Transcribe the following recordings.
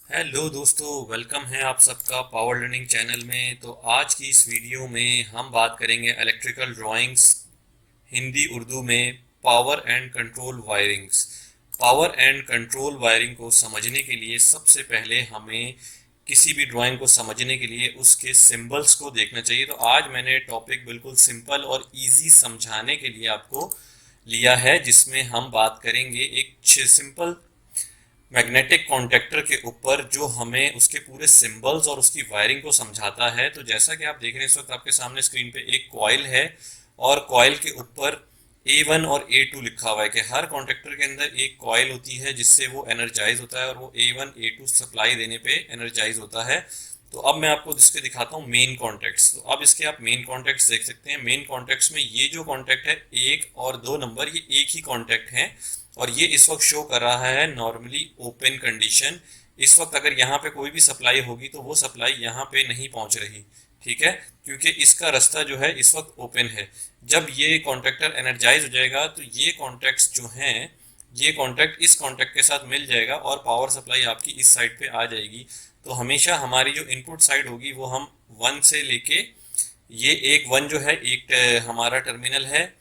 Hello दोस्तों, welcome है आप सबका पावर लर्निंग चैनल में। तो आज की इस वीडियो में हम बात करेंगे इलेक्ट्रिकल ड्राइंग्स हिंदी उर्दू में power and control wirings. Power and control wiring को समझने के लिए सबसे पहले हमें किसी भी ड्राइंग को समझने के लिए उसके सिंबल्स को देखना चाहिए। तो आज मैंने टॉपिक बिल्कुल सिंपल और इजी समझाने के लिए आपको लिया है, जिसमें हम बात करेंगे एक सिंपल मैग्नेटिक कॉन्टेक्टर के ऊपर जो हमें उसके पूरे सिंबल्स और उसकी वायरिंग को समझाता है। तो जैसा कि आप देख रहे हैं इस वक्त आपके सामने स्क्रीन पे एक कॉइल है और कॉइल के ऊपर A1 और A2 लिखा हुआ है कि हर कॉन्टेक्टर के अंदर एक कॉइल होती है जिससे वो एनर्जाइज होता है और वो A1 A2 सप्लाई देने पे एनर्जाइज होता है। तो अब मैं आपको इसके दिखाता हूँ मेन कॉन्टेक्ट्स। तो अब इसके आप मेन कॉन्टेक्ट्स देख सकते हैं। मेन कॉन्टेक्ट्स में ये जो कॉन्टेक्ट है 1 और 2 नंबर, ये एक ही कॉन्टेक्ट है और ये इस वक्त शो कर रहा है नॉर्मली ओपन कंडीशन। इस वक्त अगर यहाँ पे कोई भी सप्लाई होगी तो वो सप्लाई यहाँ पे नहीं पहुंच रही, ठीक है, क्योंकि इसका रास्ता जो है इस वक्त ओपन है। जब ये कॉन्ट्रैक्टर एनर्जाइज हो जाएगा तो ये कॉन्टैक्ट्स जो हैं, ये कॉन्टैक्ट इस कॉन्टैक्ट के साथ मिल जाएगा और पावर सप्लाई आपकी इस साइड पे आ जाएगी। तो हमेशा हमारी जो इनपुट साइड होगी वो हम 1 से लेके, ये एक 1 जो है एक हमारा टर्मिनल है,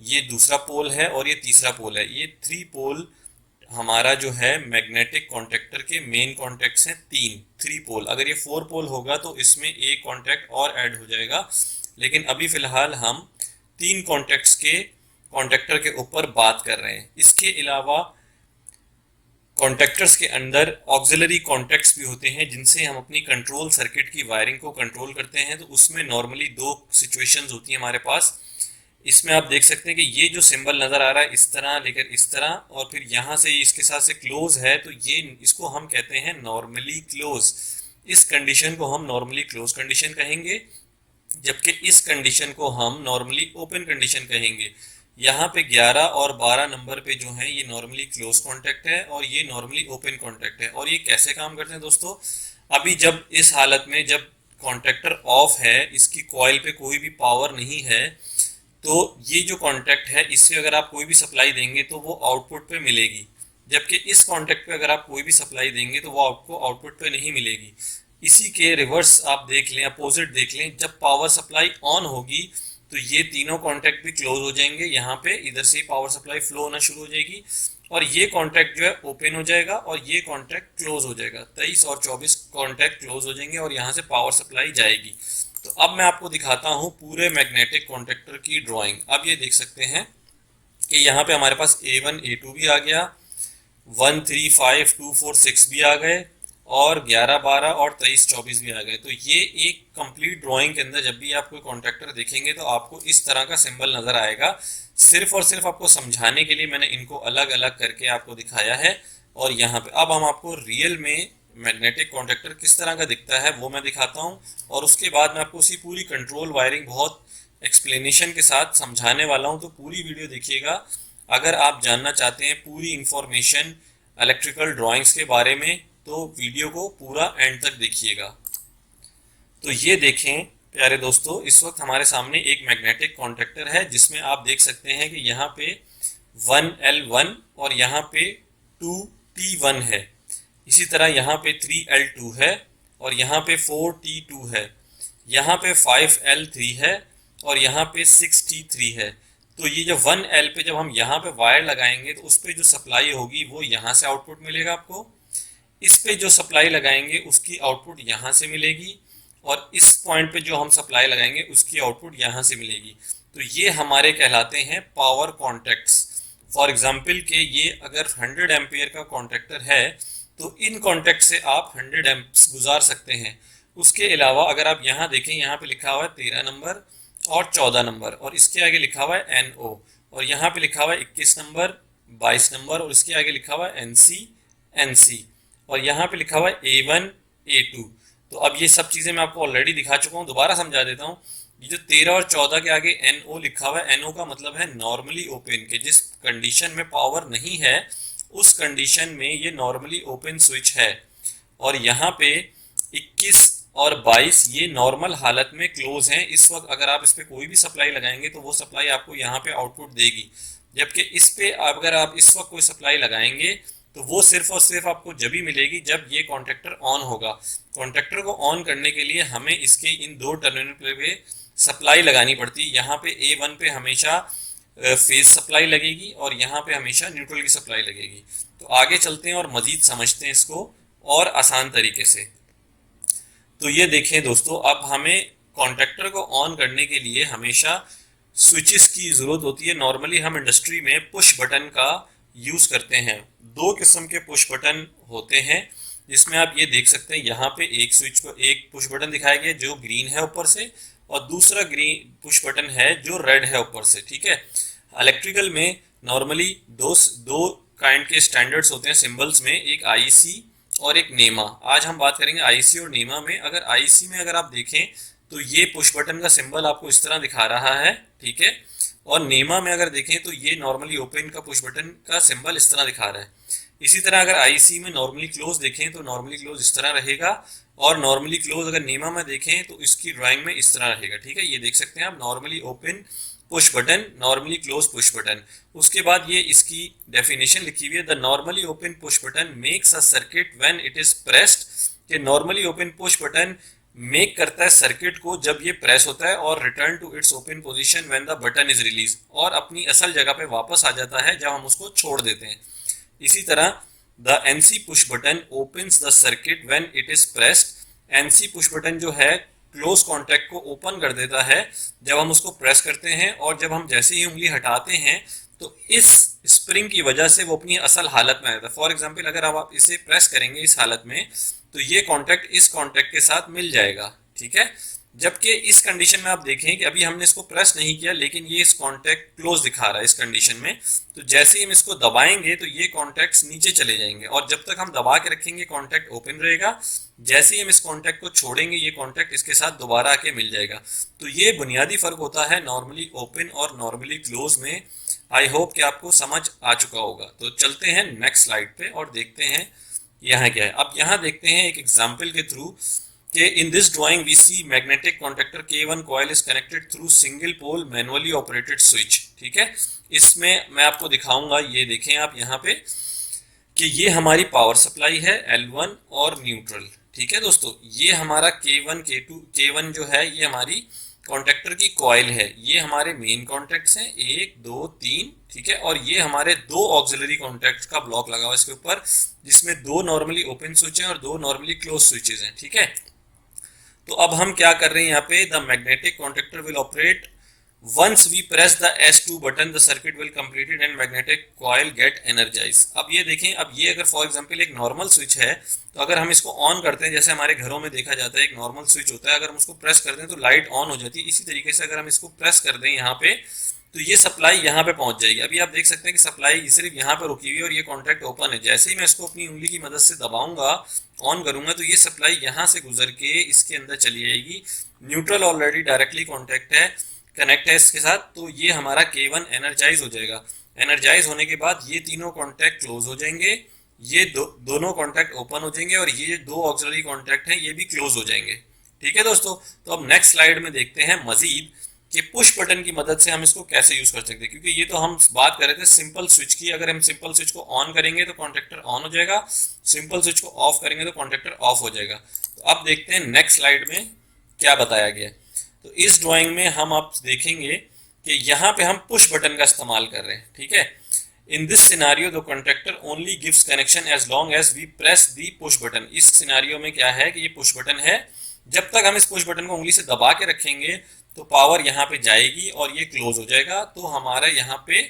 ये दूसरा पोल है और ये तीसरा पोल है। ये 3 पोल हमारा जो है मैग्नेटिक कॉन्टेक्टर के मेन कॉन्टेक्ट्स हैं। 3 पोल। अगर ये 4 पोल होगा तो इसमें एक कॉन्टेक्ट और ऐड हो जाएगा, लेकिन अभी फिलहाल हम 3 कॉन्टेक्ट्स के कॉन्टेक्टर के ऊपर बात कर रहे हैं। इसके अलावा कॉन्टेक्टर्स के अंदर ऑक्सिलरी कॉन्टेक्ट्स भी होते हैं जिनसे हम अपनी कंट्रोल सर्किट की वायरिंग को कंट्रोल करते हैं। तो उसमें नॉर्मली 2 सिचुएशंस होती हैं हमारे पास। इसमें आप देख सकते हैं कि ये जो सिंबल नज़र आ रहा है इस तरह लेकर इस तरह, और फिर यहाँ से इसके साथ से क्लोज है, तो ये इसको हम कहते हैं नॉर्मली क्लोज। इस कंडीशन को हम नॉर्मली क्लोज कंडीशन कहेंगे, जबकि इस कंडीशन को हम नॉर्मली ओपन कंडीशन कहेंगे। यहाँ पे 11 और 12 नंबर पे जो है ये नॉर्मली क्लोज कॉन्टैक्ट है और ये नॉर्मली ओपन कॉन्टैक्ट है। और ये कैसे काम करते हैं दोस्तों? अभी जब इस हालत में जब कॉन्टैक्टर ऑफ है, इसकी कॉइल पे कोई भी पावर नहीं है, तो ये जो कॉन्टैक्ट है इससे अगर आप कोई भी सप्लाई देंगे तो वो आउटपुट पे मिलेगी, जबकि इस कॉन्टैक्ट पे अगर आप कोई भी सप्लाई देंगे तो वो आपको आउटपुट पे नहीं मिलेगी। इसी के रिवर्स आप देख लें, अपोजिट देख लें, जब पावर सप्लाई ऑन होगी तो ये तीनों कॉन्टैक्ट भी क्लोज हो जाएंगे। यहाँ पे इधर से पावर सप्लाई फ्लो होना शुरू हो जाएगी और ये कॉन्टैक्ट जो है ओपन हो जाएगा और ये कॉन्टैक्ट क्लोज हो जाएगा। 23 और 24 कॉन्टैक्ट क्लोज हो जाएंगे और यहाँ से पावर सप्लाई जाएगी। तो अब मैं आपको दिखाता हूँ पूरे मैग्नेटिक कॉन्टैक्टर की ड्राइंग। अब ये देख सकते हैं कि यहाँ पे हमारे पास A1 A2 भी आ गया, 1 3 5 2 4 6 भी आ गए और 11 12 और 23 24 भी आ गए। तो ये एक कंप्लीट ड्राइंग के अंदर जब भी आप कोई कॉन्ट्रैक्टर देखेंगे तो आपको इस तरह का सिंबल नजर आएगा। सिर्फ और सिर्फ आपको समझाने के लिए मैंने इनको अलग अलग करके आपको दिखाया है। और यहाँ पे अब हम आपको रियल में मैग्नेटिक कॉन्ट्रैक्टर किस तरह का दिखता है वो मैं दिखाता हूँ, और उसके बाद मैं आपको उसी पूरी कंट्रोल वायरिंग बहुत एक्सप्लेनेशन के साथ समझाने वाला हूँ। तो पूरी वीडियो देखिएगा अगर आप जानना चाहते हैं पूरी इंफॉर्मेशन इलेक्ट्रिकल ड्राइंग्स के बारे में, तो वीडियो को पूरा एंड तक देखिएगा। तो ये देखें प्यारे दोस्तों, इस वक्त हमारे सामने एक मैग्नेटिक कॉन्ट्रैक्टर है जिसमें आप देख सकते हैं कि यहाँ पे 1L1 और यहाँ पे 2T1 है। इसी तरह यहाँ पे 3L2 है और यहाँ पे 4T2 है। यहाँ पे 5L3 है और यहाँ पे 6T3 है। तो ये जो 1L पे जब हम यहाँ पे वायर लगाएंगे तो उस पे जो सप्लाई होगी वो यहाँ से आउटपुट मिलेगा आपको। इस पे जो सप्लाई लगाएंगे उसकी आउटपुट यहाँ से मिलेगी और इस पॉइंट पे जो हम सप्लाई लगाएंगे उसकी आउटपुट यहाँ से मिलेगी। तो ये हमारे कहलाते हैं पावर कॉन्टैक्ट्स। फॉर एग्जाम्पल के ये अगर 100 एम्पियर का कॉन्ट्रैक्टर है तो इन कॉन्टैक्ट से आप 100 एम्प्स गुजार सकते हैं। उसके अलावा अगर आप यहाँ देखें, यहाँ पे लिखा हुआ है 13 नंबर और 14 नंबर और इसके आगे लिखा हुआ है NO, और यहाँ पे लिखा हुआ है 21 नंबर 22 नंबर और इसके आगे लिखा हुआ है NC और यहाँ पे लिखा हुआ है A1 A2। तो अब ये सब चीज़ें मैं आपको ऑलरेडी दिखा चुका हूँ, दोबारा समझा देता हूँ। ये जो 13 और 14 के आगे NO लिखा हुआ है, NO का मतलब है नॉर्मली ओपन के। जिस कंडीशन में पावर नहीं है उस कंडीशन में ये नॉर्मली ओपन स्विच है। और यहाँ पे 21 और 22 ये नॉर्मल हालत में क्लोज हैं। इस वक्त अगर आप इस पे कोई भी सप्लाई लगाएंगे तो वो सप्लाई आपको यहाँ पे आउटपुट देगी, जबकि इस पे अगर आप इस वक्त कोई सप्लाई लगाएंगे तो वो सिर्फ और सिर्फ आपको जब ही मिलेगी जब ये कॉन्टैक्टर ऑन होगा। कॉन्टैक्टर को ऑन करने के लिए हमें इसके इन दो टर्मिनल पे सप्लाई लगानी पड़ती है। यहाँ पे A1 पे हमेशा फेज सप्लाई लगेगी और यहाँ पे हमेशा न्यूट्रल की सप्लाई लगेगी। तो आगे चलते हैं और मजीद समझते हैं इसको और आसान तरीके से। तो ये देखें दोस्तों, अब हमें कॉन्टैक्टर को ऑन करने के लिए हमेशा स्विचेस की ज़रूरत होती है। नॉर्मली हम इंडस्ट्री में पुश बटन का यूज़ करते हैं। दो किस्म के पुश बटन होते हैं, जिसमें आप ये देख सकते हैं यहाँ पे एक स्विच को एक पुश बटन दिखाया गया जो ग्रीन है ऊपर से, और दूसरा ग्रीन पुश बटन है जो रेड है ऊपर से। ठीक है, इलेक्ट्रिकल में नॉर्मली दो काइंड के स्टैंडर्ड्स होते हैं सिंबल्स में, एक आईसी और एक नेमा। आज हम बात करेंगे आईसी और नेमा में। अगर आईसी में अगर आप देखें तो ये पुश बटन का सिंबल आपको इस तरह दिखा रहा है, ठीक है, और नेमा में अगर देखें तो ये नॉर्मली ओपन का पुश बटन का सिंबल इस तरह दिखा रहा है। इसी तरह अगर आईसी में नॉर्मली क्लोज देखें तो नॉर्मली क्लोज इस तरह रहेगा, और नॉर्मली क्लोज अगर नेमा में देखें तो इसकी ड्राइंग में इस तरह रहेगा। ठीक है, ये देख सकते हैं आप, normally open push button, normally close push button. उसके बाद ये इसकी डेफिनेशन लिखी हुई है, the normally open push button makes a circuit when it is pressed. कि normally open push button make करता है सर्किट को जब ये प्रेस होता है, और return to its open position when the button is release, और अपनी असल जगह पे वापस आ जाता है जब हम उसको छोड़ देते हैं। इसी तरह the NC push button opens the circuit when it is pressed. NC push button जो है क्लोज कॉन्टैक्ट को ओपन कर देता है जब हम उसको प्रेस करते हैं, और जब हम जैसे ही उंगली हटाते हैं तो इस स्प्रिंग की वजह से वो अपनी असल हालत में आ जाता है। फॉर एग्जाम्पल अगर आप इसे प्रेस करेंगे इस हालत में तो ये कॉन्टैक्ट इस कॉन्टैक्ट के साथ मिल जाएगा। ठीक है, जबकि इस कंडीशन में आप देखें कि अभी हमने इसको प्रेस नहीं किया लेकिन ये इस कॉन्टैक्ट क्लोज दिखा रहा है इस कंडीशन में, तो जैसे ही हम इसको दबाएंगे तो ये कॉन्टैक्ट्स नीचे चले जाएंगे, और जब तक हम दबा के रखेंगे कॉन्टैक्ट ओपन रहेगा। जैसे ही हम इस कॉन्टैक्ट को छोड़ेंगे ये कॉन्टैक्ट इसके साथ दोबारा आके मिल जाएगा। तो ये बुनियादी फर्क होता है नॉर्मली ओपन और नॉर्मली क्लोज में। आई होप कि आपको समझ आ चुका होगा। तो चलते हैं नेक्स्ट स्लाइड पे और देखते हैं यहाँ क्या है। अब यहाँ देखते हैं एक एग्जाम्पल के थ्रू कि in this drawing we see magnetic contactor K1 coil is connected through single pole manually operated switch. ठीक है, इसमें मैं आपको दिखाऊंगा, ये देखें आप यहाँ पे कि ये हमारी पावर सप्लाई है L1 और न्यूट्रल। ठीक है दोस्तों, ये हमारा K1 K2 K1 जो है ये हमारी कॉन्टैक्टर की कॉइल है। ये हमारे मेन कॉन्टैक्ट्स हैं 1 2 3। ठीक है, और ये हमारे दो ऑक्सिलरी कॉन्टैक्ट्स का ब्लॉक लगा हुआ है इसके ऊपर, जिसमें दो नॉर्मली ओपन स्विच हैं और दो नॉर्मली क्लोज स्विचेस हैं। ठीक है, तो अब हम क्या कर रहे हैं यहाँ पे, the magnetic contactor will operate once we press the S2 button the circuit will completed and magnetic coil get energise. अब ये देखें, अब ये अगर फॉर एग्जांपल एक नॉर्मल स्विच है तो अगर हम इसको ऑन करते हैं, जैसे हमारे घरों में देखा जाता है एक नॉर्मल स्विच होता है, अगर हम उसको प्रेस कर दें तो लाइट ऑन हो जाती है। इसी तरीके से अगर हम इसको प्रेस कर दें यहाँ पे तो ये सप्लाई यहाँ पे पहुंच जाएगी। अभी आप देख सकते हैं कि सप्लाई सिर्फ यहाँ पे रुकी हुई है और ये कॉन्टैक्ट ओपन है। जैसे ही मैं इसको अपनी उंगली की मदद से दबाऊंगा, ऑन करूंगा, तो ये सप्लाई यहाँ से गुजर के इसके अंदर चली जाएगी। न्यूट्रल ऑलरेडी डायरेक्टली कॉन्टैक्ट है, कनेक्ट है इसके साथ, तो ये हमारा K1 एनर्जाइज हो जाएगा। एनर्जाइज होने के बाद ये तीनों कॉन्टैक्ट क्लोज हो जाएंगे, ये दोनों कॉन्टैक्ट ओपन हो जाएंगे, और ये दो ऑक्सिलरी कॉन्टैक्ट हैं ये भी क्लोज हो जाएंगे। ठीक है दोस्तों, तो अब नेक्स्ट स्लाइड में देखते हैं मजीद कि पुश बटन की मदद से हम इसको कैसे यूज कर सकते हैं, क्योंकि ये तो हम बात कर रहे थे सिंपल स्विच की। अगर हम सिंपल स्विच को ऑन करेंगे तो कॉन्टैक्टर ऑन हो जाएगा, सिंपल स्विच को ऑफ करेंगे तो कॉन्टैक्टर ऑफ हो जाएगा। तो अब देखते हैं नेक्स्ट स्लाइड में क्या बताया गया। तो इस ड्राइंग में हम आप देखेंगे कि यहाँ पे हम पुश बटन का इस्तेमाल कर रहे हैं। ठीक है, in this scenario the contactor only gives connection as long as we press the push button. इस सिनारियो में क्या है कि ये पुश बटन है, जब तक हम इस पुश बटन को उंगली से दबा के रखेंगे तो पावर यहाँ पे जाएगी और ये क्लोज हो जाएगा, तो हमारा यहाँ पे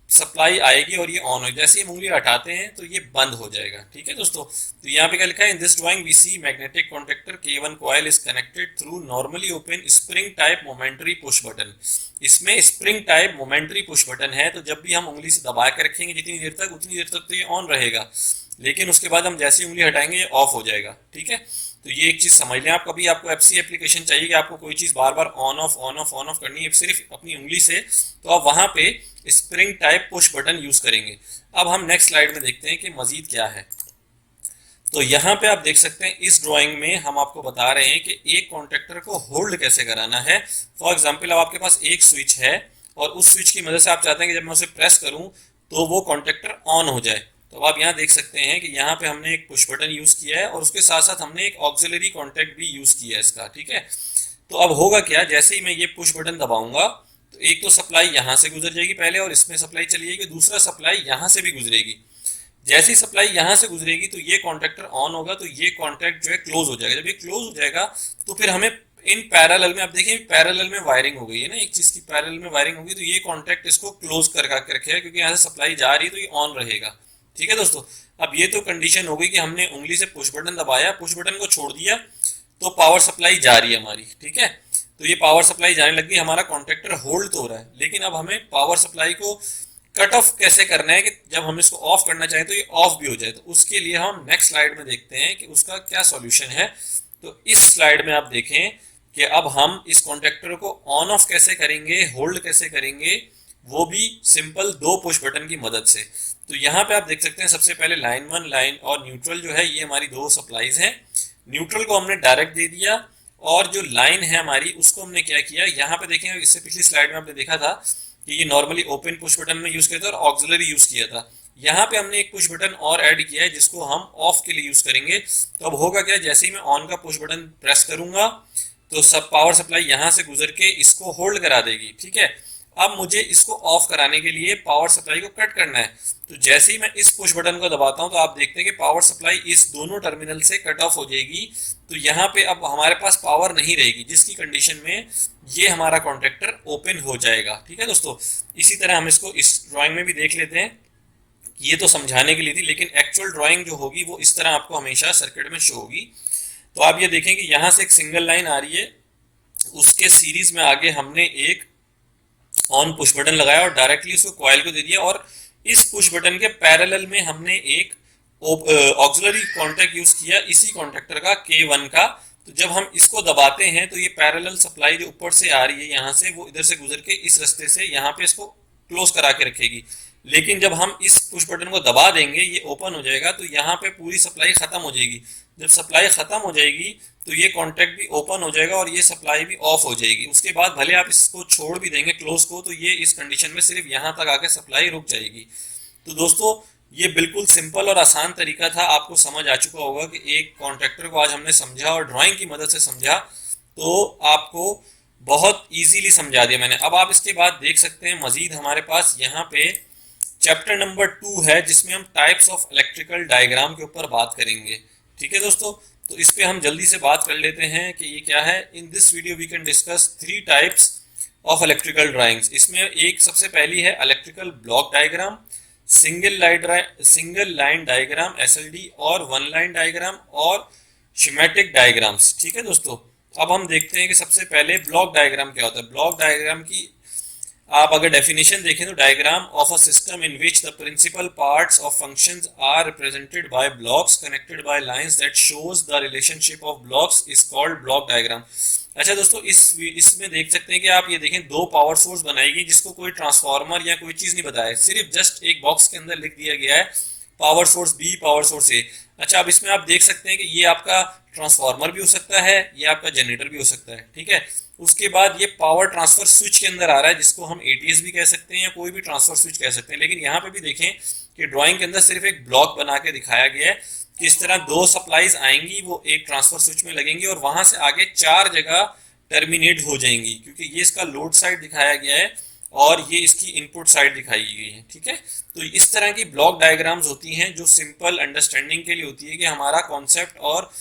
सप्लाई आएगी और ये ऑन हो। जैसे ही उंगली हटाते हैं तो ये बंद हो जाएगा। ठीक है दोस्तों, तो यहाँ पे क्या लिखा है, in this drawing we see magnetic contactor K1 coil is connected through normally open spring type momentary push button. इसमें spring type momentary push button है, तो जब भी हम उंगली से दबा के रखेंगे जितनी देर तक, उतनी देर तक तो ये ऑन रहेगा, लेकिन उसके बाद हम जैसे ही उंगली हटाएंगे ये ऑफ हो जाएगा। ठीक है, तो ये एक चीज समझ लें आप। कभी आपको FC एप्लीकेशन चाहिए कि आपको कोई चीज बार बार ऑन ऑफ करनी है सिर्फ अपनी उंगली से, तो आप वहां पे spring type push button use करेंगे। अब हम नेक्स्ट स्लाइड में देखते हैं कि मजीद क्या है। तो यहाँ पे आप देख सकते हैं इस ड्राइंग में हम आपको बता रहे हैं कि एक कॉन्टैक्टर को होल्ड कैसे कराना है। फॉर एग्जाम्पल अब आपके पास एक स्विच है और उस स्विच की मदद से आप चाहते हैं कि जब मैं उसे प्रेस करूं तो वो कॉन्टैक्टर ऑन हो जाए। तो अब आप यहाँ देख सकते हैं कि यहाँ पे हमने एक पुश बटन यूज किया है और उसके साथ साथ हमने एक ऑक्सिलरी कॉन्टैक्ट भी यूज किया है इसका, ठीक है। तो अब होगा क्या, जैसे ही मैं ये पुश बटन दबाऊंगा तो एक तो सप्लाई यहाँ से गुजर जाएगी पहले और इसमें सप्लाई चली जाएगी, दूसरा सप्लाई यहाँ से भी गुजरेगी। जैसे ही सप्लाई यहाँ से गुजरेगी तो ये कॉन्टैक्टर ऑन होगा, तो ये कॉन्टैक्ट जो है क्लोज हो जाएगा। जब ये क्लोज हो जाएगा तो फिर हमें इन पैरेलल में, आप देखिए पैरेलल में वायरिंग हो गई है ना, एक चीज की पैरेलल में वायरिंग होगी, तो ये कॉन्टैक्ट इसको क्लोज कर रखेगा क्योंकि यहाँ से सप्लाई जा रही है तो ये ऑन रहेगा, ठीक है दोस्तों। अब ये तो कंडीशन हो गई कि हमने उंगली से पुश बटन दबाया, पुश बटन को छोड़ दिया तो पावर सप्लाई जा रही है हमारी, ठीक है। तो ये पावर सप्लाई जाने लग गई, हमारा कॉन्टैक्टर होल्ड तो हो रहा है, लेकिन अब हमें पावर सप्लाई को कट ऑफ कैसे करना है कि जब हम इसको ऑफ करना चाहें तो ये ऑफ भी हो जाए। तो उसके लिए हम नेक्स्ट स्लाइड में देखते हैं कि उसका क्या सॉल्यूशन है। तो इस स्लाइड में आप देखें कि अब हम इस कॉन्टैक्टर को ऑन ऑफ कैसे करेंगे, होल्ड कैसे करेंगे, वो भी सिंपल दो पुश बटन की मदद से। तो यहाँ पे आप देख सकते हैं सबसे पहले लाइन 1 लाइन और न्यूट्रल जो है ये हमारी दो सप्लाईज हैं। न्यूट्रल को हमने डायरेक्ट दे दिया और जो लाइन है हमारी उसको हमने क्या किया, यहाँ पे देखें इससे पिछली स्लाइड में आपने देखा था कि ये नॉर्मली ओपन पुश बटन में यूज किया था और ऑक्सिलरी यूज किया था। यहाँ पे हमने एक पुश बटन और ऐड किया है जिसको हम ऑफ के लिए यूज करेंगे। तो अब होगा क्या, जैसे ही मैं ऑन का पुश बटन प्रेस करूंगा तो सब पावर सप्लाई यहाँ से गुजर के इसको होल्ड करा देगी, ठीक है। अब मुझे इसको ऑफ कराने के लिए पावर सप्लाई को कट करना है। तो जैसे ही मैं इस पुश बटन को दबाता हूं तो आप देखते हैं कि पावर सप्लाई इस दोनों टर्मिनल से कट ऑफ हो जाएगी। तो यहाँ पे अब हमारे पास पावर नहीं रहेगी, जिसकी कंडीशन में ये हमारा कॉन्टैक्टर ओपन हो जाएगा, ठीक है दोस्तों। इसी तरह हम इसको इस ड्राइंग में भी देख लेते हैं। ये तो समझाने के लिए थी, लेकिन एक्चुअल ड्राइंग जो होगी वो इस तरह आपको हमेशा सर्किट में शो होगी। तो आप ये देखें कि यहाँ से एक सिंगल लाइन आ रही है, उसके सीरीज में आगे हमने एक ऑन पुश बटन लगाया और डायरेक्टली उसको कॉइल को दे दिया और इस पुश बटन के पैरेलल में हमने एक ऑक्सिलरी कॉन्टैक्ट यूज किया इसी कॉन्टैक्टर का K1 का। तो जब हम इसको दबाते हैं तो ये पैरेलल सप्लाई जो ऊपर से आ रही है यहाँ से, वो इधर से गुजर के इस रास्ते से यहाँ पे इसको क्लोज करा के रखेगी। लेकिन जब हम इस पुश बटन को दबा देंगे ये ओपन हो जाएगा, तो यहाँ पे पूरी सप्लाई खत्म हो जाएगी। जब सप्लाई खत्म हो जाएगी तो ये कॉन्टैक्ट भी ओपन हो जाएगा और ये सप्लाई भी ऑफ हो जाएगी। उसके बाद भले आप इसको छोड़ भी देंगे क्लोज को, तो ये इस कंडीशन में सिर्फ यहाँ तक आके सप्लाई रुक जाएगी। तो दोस्तों ये बिल्कुल सिंपल और आसान तरीका था, आपको समझ आ चुका होगा कि एक कॉन्ट्रैक्टर को आज हमने समझा और ड्राइंग की मदद से समझा, तो आपको बहुत इजीली समझा दिया मैंने। अब आप इसके बाद देख सकते हैं मजीद हमारे पास यहाँ पे चैप्टर नंबर 2 है जिसमें हम टाइप्स ऑफ इलेक्ट्रिकल डायग्राम के ऊपर बात करेंगे, ठीक है दोस्तों। तो इस पे हम जल्दी से बात कर लेते हैं कि ये क्या है। In this video we can discuss 3 types of electrical drawings. इसमें एक सबसे पहली है electrical block diagram, single line diagram SLD और वन लाइन डायग्राम और शिमेटिक डायग्राम्स, ठीक है दोस्तों। अब हम देखते हैं कि सबसे पहले ब्लॉक डायग्राम क्या होता है। ब्लॉक डायग्राम की आप अगर डेफिनेशन देखें तो diagram of a system in which the principal parts of functions are represented by blocks connected by lines that shows the relationship of blocks is called block diagram. अच्छा दोस्तों, इसमें देख सकते हैं कि आप ये देखें दो पावर सोर्स बनाई गई जिसको कोई ट्रांसफार्मर या कोई चीज नहीं बताया, सिर्फ जस्ट एक बॉक्स के अंदर लिख दिया गया है power source B power source A। अच्छा, अब इसमें आप देख सकते हैं कि ये आपका ट्रांसफार्मर भी हो सकता है, ये आपका जनरेटर भी हो सकता है, ठीक है। उसके बाद ये पावर ट्रांसफर स्विच के अंदर आ रहा है जिसको हम ATS भी कह सकते हैं या कोई भी ट्रांसफर स्विच कह सकते हैं। लेकिन यहाँ पे भी देखें कि ड्राइंग के अंदर सिर्फ एक ब्लॉक बना के दिखाया गया है कि इस तरह दो सप्लाईज आएंगी, वो एक ट्रांसफर स्विच में लगेंगी और वहां से आगे 4 जगह टर्मिनेट हो जाएंगी, क्योंकि ये इसका लोड साइड दिखाया गया है और ये इसकी इनपुट साइड दिखाई गई है, ठीक है। तो इस तरह की ब्लॉक डायग्राम्स होती हैं जो सिंपल अंडरस्टैंडिंग के लिए होती है कि हमारा कॉन्सेप्ट और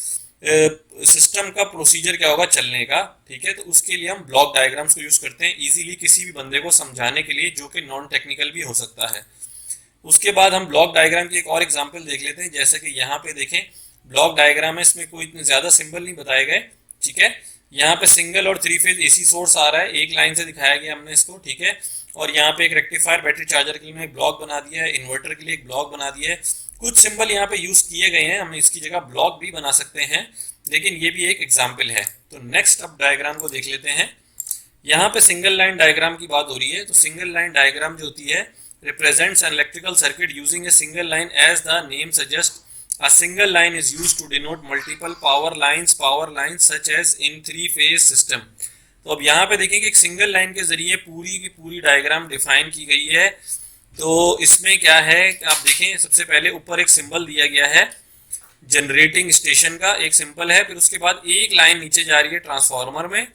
सिस्टम का प्रोसीजर क्या होगा चलने का, ठीक है। तो उसके लिए हम ब्लॉक डायग्राम्स को यूज करते हैं इजीली किसी भी बंदे को समझाने के लिए जो कि नॉन टेक्निकल भी हो सकता है। उसके बाद हम ब्लॉक डायग्राम की एक और एग्जांपल देख लेते हैं। जैसे कि यहाँ पे देखें ब्लॉक डायग्राम है, इसमें कोई इतने ज्यादा सिंबल नहीं बताए गए, ठीक है। यहाँ पे सिंगल और 3 फेज AC सोर्स आ रहा है, एक लाइन से दिखाया गया हमने इसको, ठीक है। और यहाँ पे एक रेक्टिफायर बैटरी चार्जर के लिए एक ब्लॉक बना दिया है, इन्वर्टर के लिए एक ब्लॉक बना दिया है। कुछ सिंबल यहाँ पे यूज किए गए हैं, हम इसकी जगह ब्लॉक भी बना सकते हैं, लेकिन ये भी एक एग्जाम्पल है। तो नेक्स्ट अब डायग्राम को देख लेते हैं। यहाँ पे सिंगल लाइन डायग्राम की बात हो रही है। तो सिंगल लाइन डायग्राम जो होती है represents an electrical circuit using a single line as the name suggests. A single line is used to denote multiple power lines such as in 3-phase system. तो अब यहाँ पे देखें कि एक सिंगल लाइन के जरिए पूरी की पूरी डायग्राम डिफाइन की गई है तो इसमें क्या है कि आप देखें, सबसे पहले ऊपर एक सिंबल दिया गया है जनरेटिंग स्टेशन का, एक सिंबल है, फिर उसके बाद एक लाइन नीचे जा रही है ट्रांसफार्मर में,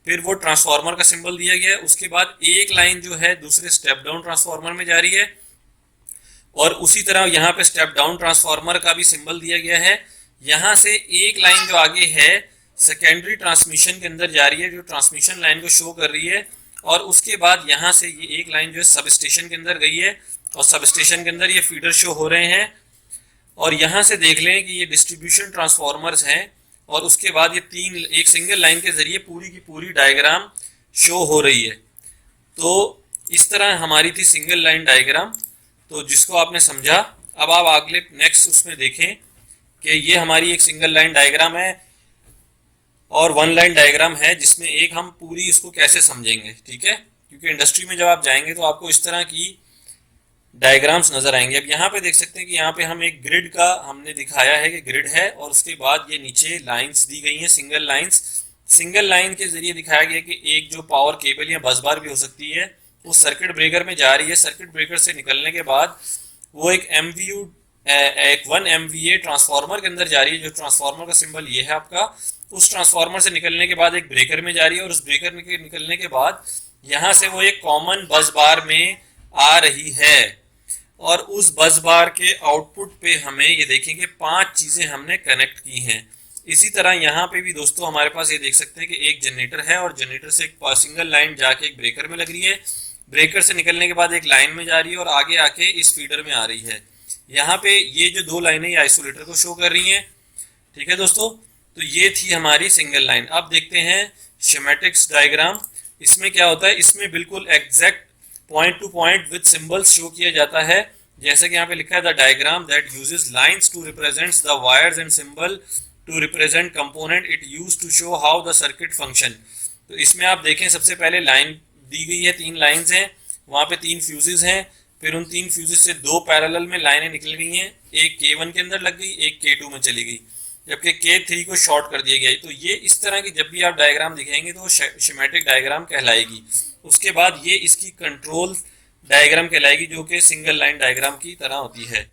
फिर वो ट्रांसफार्मर का सिंबल दिया गया है, उसके बाद एक लाइन जो है दूसरे स्टेप डाउन ट्रांसफार्मर में जा रही है, और उसी तरह यहाँ पे स्टेप डाउन ट्रांसफार्मर का भी सिंबल दिया गया है। यहाँ से एक लाइन जो आगे है सेकेंडरी ट्रांसमिशन के अंदर जा रही है, जो ट्रांसमिशन लाइन को शो कर रही है, और उसके बाद यहाँ से ये एक लाइन जो है सब स्टेशन के अंदर गई है, और सब स्टेशन के अंदर ये फीडर शो हो रहे हैं। और यहाँ से देख लें कि ये डिस्ट्रीब्यूशन ट्रांसफार्मर्स हैं, और उसके बाद ये तीन एक सिंगल लाइन के जरिए पूरी की पूरी डायग्राम शो हो रही है। तो इस तरह हमारी थी सिंगल लाइन डायग्राम, तो जिसको आपने समझा। अब आप अगले नेक्स्ट उसमें देखें कि ये हमारी एक सिंगल लाइन डायग्राम है और वन लाइन डायग्राम है, जिसमें एक हम पूरी इसको कैसे समझेंगे, ठीक है, क्योंकि इंडस्ट्री में जब आप जाएंगे तो आपको इस तरह की डायग्राम्स नजर आएंगे। अब यहाँ पे देख सकते हैं कि यहाँ पे हम एक ग्रिड का हमने दिखाया है कि ग्रिड है, और उसके बाद ये नीचे लाइंस दी गई हैं, सिंगल लाइंस। सिंगल लाइन के जरिए दिखाया गया कि एक जो पावर केबल या बस बार भी हो सकती है वो सर्किट ब्रेकर में जा रही है, सर्किट ब्रेकर से निकलने के बाद वो एक एक 1 MVA ट्रांसफार्मर के अंदर जा रही है, जो ट्रांसफार्मर का सिंबल ये है आपका। उस ट्रांसफार्मर से निकलने के बाद एक ब्रेकर में जा रही है, और उस ब्रेकर के निकलने के बाद यहाँ से वो एक कॉमन बस बार में आ रही है, और उस बस बार के आउटपुट पे हमें ये देखें कि 5 चीजें हमने कनेक्ट की हैं। इसी तरह यहाँ पे भी दोस्तों हमारे पास ये देख सकते हैं कि एक जनरेटर है, और जनरेटर से एक सिंगल लाइन जाके एक ब्रेकर में लग रही है, ब्रेकर से निकलने के बाद एक लाइन में जा रही है, और आगे आके इस फीडर में आ रही है। यहाँ पे ये जो दो लाइनें आइसोलेटर को शो कर रही हैं, ठीक है दोस्तों। तो ये थी हमारी सिंगल लाइन। अब देखते हैं शेमेटिक्स डायग्राम। इसमें क्या होता है, इसमें बिल्कुल exact point to point with symbols show किया जाता है, जैसे कि यहाँ पे लिखा है the diagram that uses lines to represents the wires and symbol to represent component it use to show how the circuit function. तो इसमें आप देखें, सबसे पहले लाइन दी गई है, 3 लाइंस हैं, वहाँ पे 3 फ्यूजेस हैं, फिर उन 3 फ्यूजेस से 2 पैरेलल में लाइनें निकल गई हैं, एक K1 के अंदर लग गई, एक K2 में चली गई, जबकि K3 को शॉर्ट कर दिया गया है। तो ये इस तरह की जब भी आप डायग्राम दिखाएंगे तो शेमेटिक डायग्राम कहलाएगी। उसके बाद ये इसकी कंट्रोल डायग्राम कहलाएगी, जो कि सिंगल लाइन डायग्राम की तरह होती है।